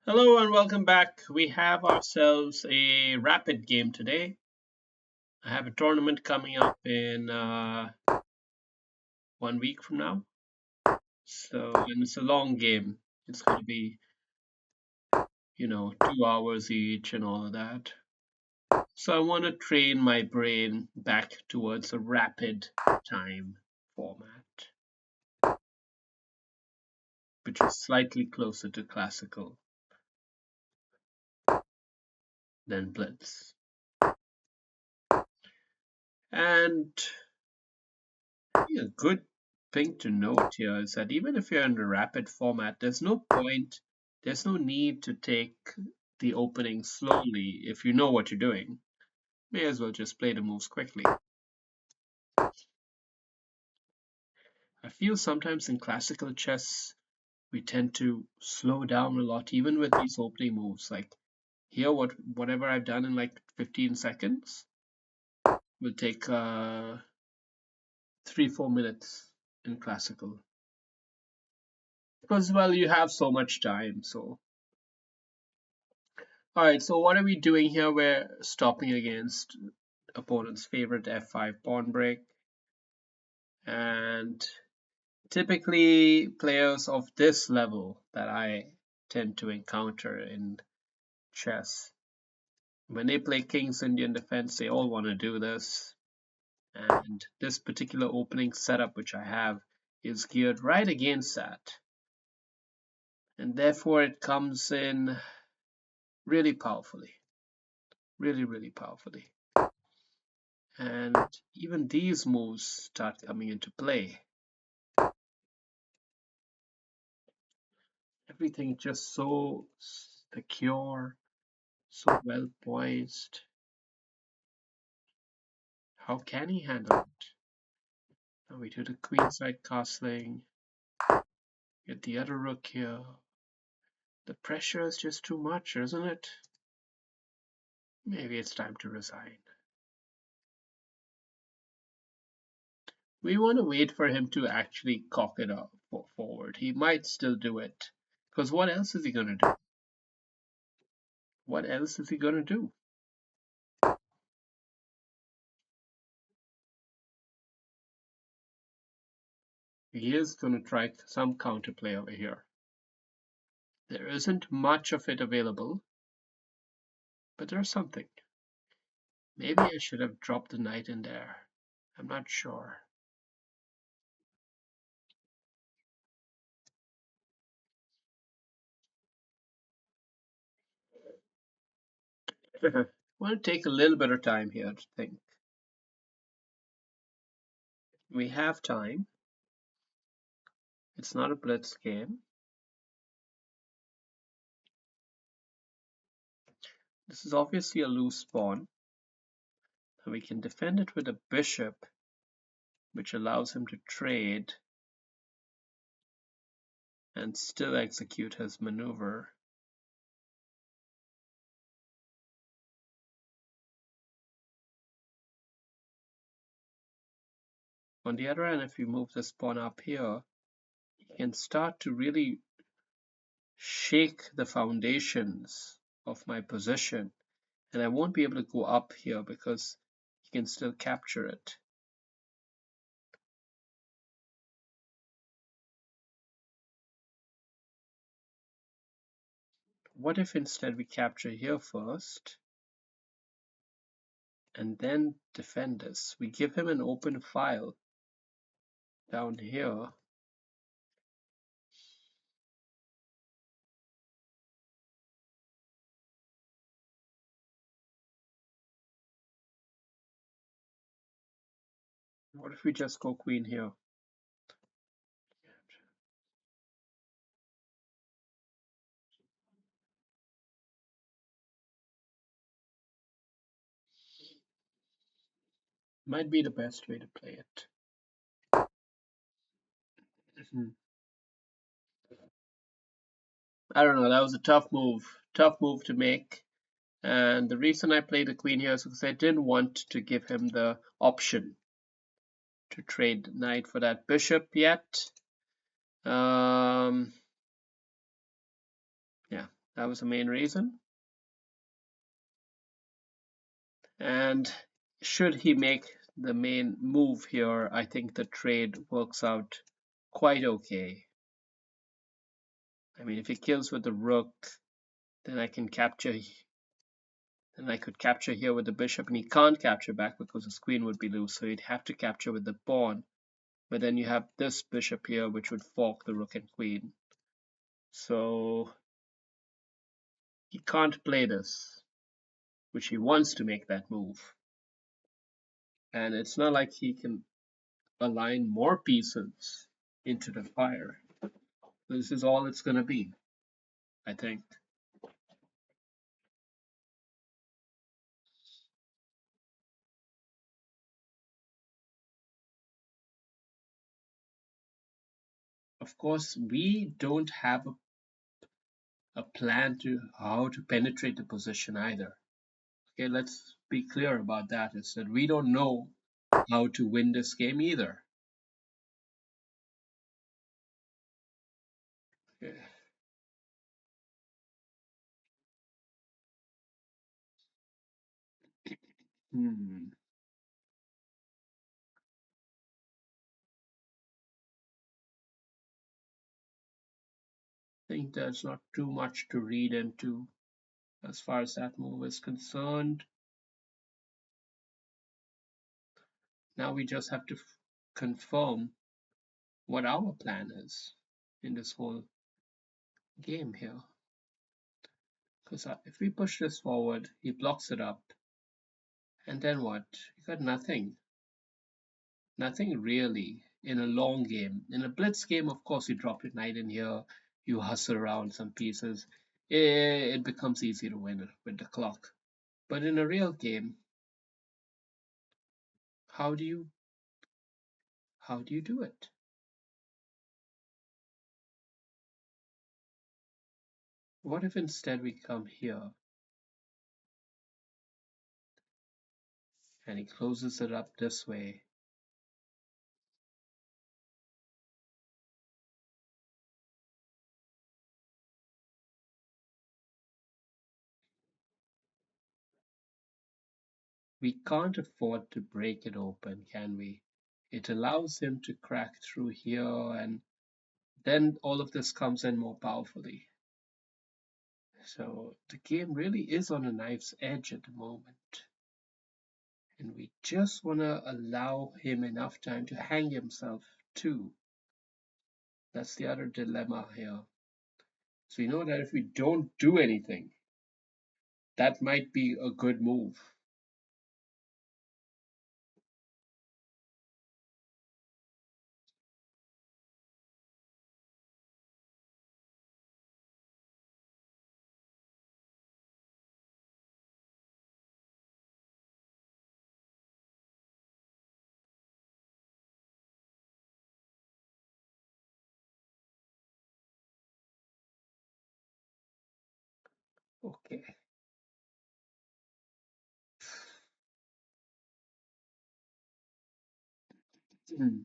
Hello and welcome back. We have ourselves a rapid game today. I have a tournament coming up in 1 week from now. And it's a long game. It's going to be, 2 hours each and all of that. So I want to train my brain back towards a rapid time format, which is slightly closer to classical than blitz. And a good thing to note here is that even if you're in the rapid format, there's no need to take the opening slowly if you know what you're doing. May as well just play the moves quickly. I feel sometimes in classical chess, we tend to slow down a lot, even with these opening moves. Like here, whatever I've done in like 15 seconds will take 3-4 minutes in classical. Because, well, you have so much time, so all right, so what are we doing here? We're stopping against opponent's favorite f5 pawn break. And typically players of this level that I tend to encounter in chess, when they play King's Indian Defense, they all want to do this. And this particular opening setup which I have is geared right against that. And therefore it comes in really powerfully. Really, really powerfully. And even these moves start coming into play. Everything just so secure, so well poised. How can he handle it? Now we do the queenside castling. Get the other rook here. The pressure is just too much, isn't it? Maybe it's time to resign. We want to wait for him to actually cock it up forward. He might still do it. Because what else is he going to do? What else is he going to do? He is going to try some counterplay over here. There isn't much of it available, but there's something. Maybe I should have dropped the knight in there. I'm not sure. I want to take a little bit of time here to think. We have time. It's not a blitz game. This is obviously a loose pawn. And we can defend it with a bishop, which allows him to trade and still execute his maneuver. On the other hand, if we move this pawn up here, he can start to really shake the foundations of my position. And I won't be able to go up here because he can still capture it. What if instead we capture here first and then defend this? We give him an open file down here. What if we just go queen here? Might be the best way to play it. I don't know, that was a tough move to make. And the reason I played the queen here is because I didn't want to give him the option to trade knight for that bishop yet. Yeah, That was the main reason. And should he make the main move here, I think the trade works out quite okay. I mean, if he kills with the rook, then I can capture, then I could capture here with the bishop, and he can't capture back because his queen would be loose, so he'd have to capture with the pawn. But then you have this bishop here, which would fork the rook and queen. So he can't play this, which he wants to make that move. And it's not like he can align more pieces into the fire. This is all it's going to be, I think. Of course, we don't have a plan to how to penetrate the position either. Okay, let's be clear about that. Is that we don't know how to win this game either. Okay. Hmm. I think there's not too much to read into as far as that move is concerned. Now we just have to confirm what our plan is in this whole game here. Because if we push this forward, he blocks it up. And then what? You got nothing. Nothing really in a long game. In a blitz game, of course, you drop your knight in here, you hustle around some pieces. It becomes easy to win with the clock. But in a real game, how do you do it? What if instead we come here and he closes it up this way? We can't afford to break it open, can we? It allows him to crack through here, and then all of this comes in more powerfully. So the game really is on a knife's edge at the moment. And we just want to allow him enough time to hang himself too. That's the other dilemma here. So you know that if we don't do anything, that might be a good move. Okay. Hmm.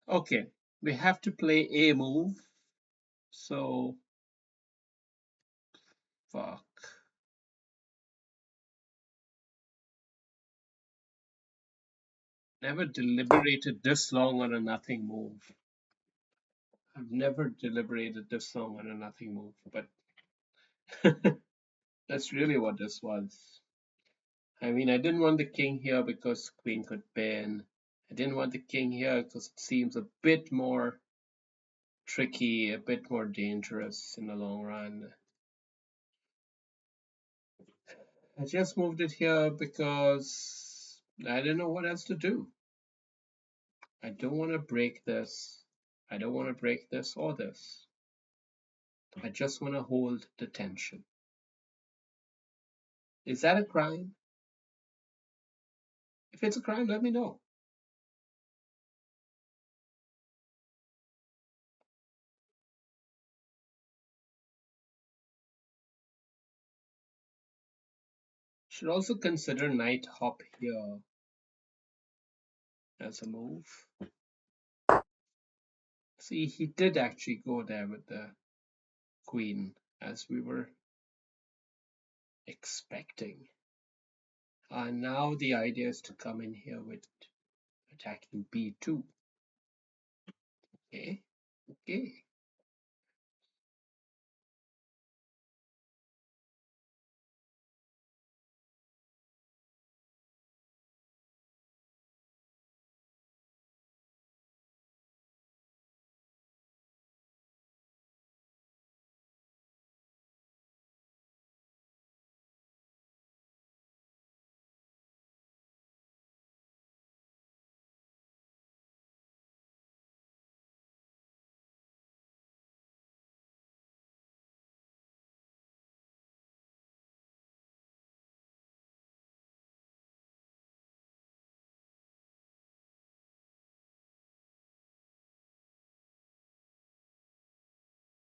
Okay. We have to play a move. So fuck. Never deliberated this long on a nothing move. I've never deliberated this long on a nothing move, but that's really what this was. I mean, I didn't want the king here because queen could pin. I didn't want the king here because it seems a bit more tricky, a bit more dangerous in the long run. I just moved it here because I didn't know what else to do. I don't want to break this. I don't want to break this or this. I just want to hold the tension. Is that a crime? If it's a crime, let me know. Should also consider knight hop here as a move. See, he did actually go there with the queen, as we were expecting. And now the idea is to come in here with attacking b2. Okay, okay.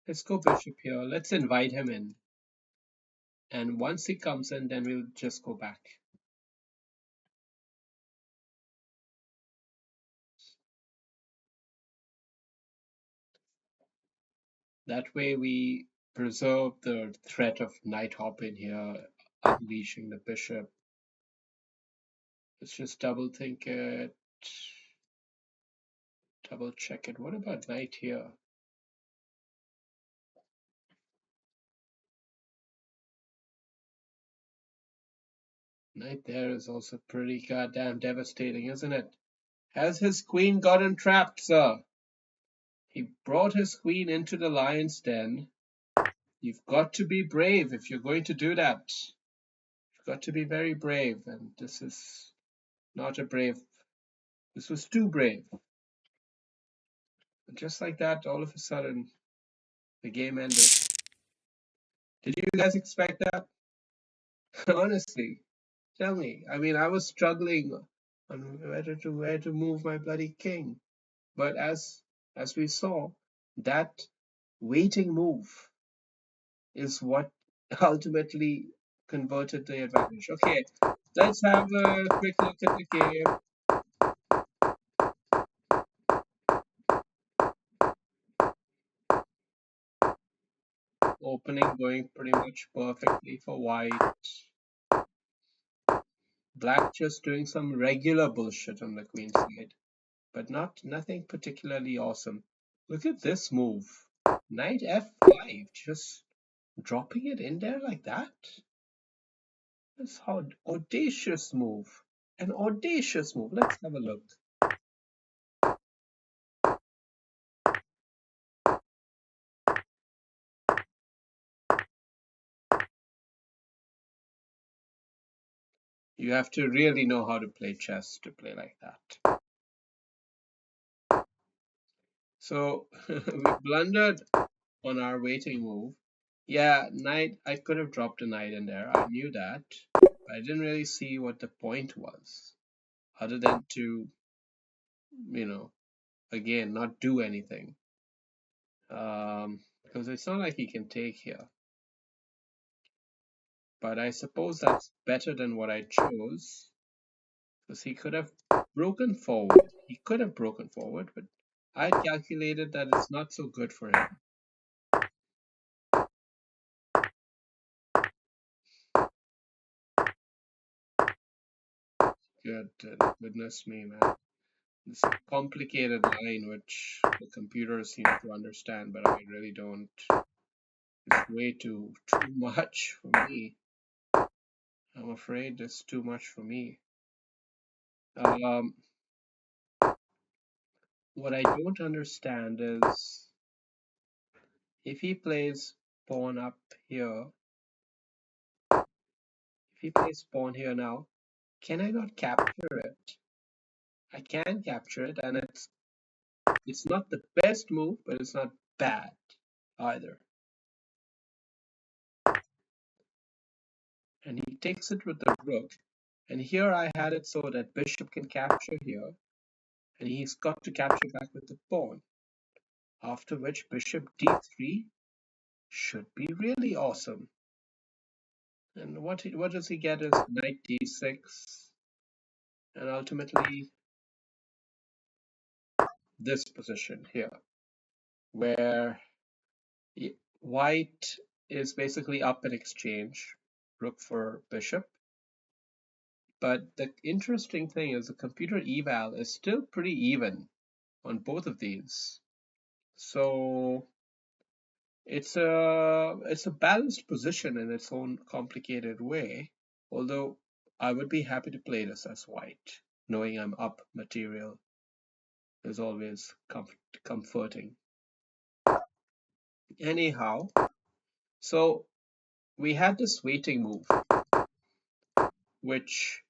Let's go bishop here. Let's invite him in. And once he comes in, then we'll just go back. That way we preserve the threat of knight hop in here, unleashing the bishop. Let's just double think it, double check it. What about knight here? Knight there is also pretty goddamn devastating, isn't it? Has his queen gotten trapped, sir? He brought his queen into the lion's den. You've got to be brave if you're going to do that. You've got to be very brave, and this is not a brave. This was too brave. And just like that, all of a sudden, the game ended. Did you guys expect that? Honestly, tell me. I mean, I was struggling on where to move my bloody king, but as we saw, that waiting move is what ultimately converted the advantage. Okay, let's have a quick look at the game. Opening going pretty much perfectly for white. Black just doing some regular bullshit on the queen side, but nothing particularly awesome. Look at this move. Knight f5, just dropping it in there like that. That's how audacious move. An audacious move. Let's have a look. You have to really know how to play chess to play like that. So we blundered on our waiting move. Yeah, knight, I could have dropped a knight in there. I knew that. But I didn't really see what the point was. Other than to, again, not do anything. Because it's not like he can take here. But I suppose that's better than what I chose. Because he could have broken forward. He could have broken forward, but I calculated that it's not so good for him. Goodness me, man. It's a complicated line which the computer seems to understand, but I really don't. It's way too much for me. I'm afraid it's too much for me. What I don't understand is if he plays pawn up here, if he plays pawn here now, can I not capture it? I can capture it, and it's It's not the best move, but it's not bad either. And he takes it with the rook. And here I had it so that bishop can capture here, and he's got to capture back with the pawn. After which bishop d3 should be really awesome. And what does he get is knight d6, and ultimately this position here, where white is basically up in exchange, rook for bishop. But the interesting thing is the computer eval is still pretty even on both of these. So it's a balanced position in its own complicated way. Although I would be happy to play this as white, knowing I'm up material is always comforting. Anyhow, so we had this waiting move, which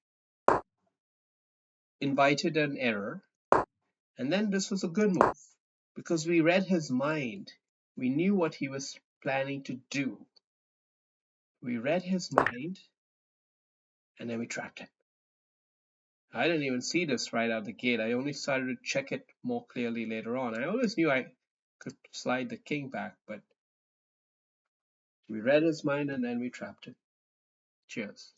invited an error. And then this was a good move because we read his mind. We knew what he was planning to do. We read his mind and then we trapped him. I didn't even see this right out the gate. I only started to check it more clearly later on. I always knew I could slide the king back, but we read his mind and then we trapped him. Cheers.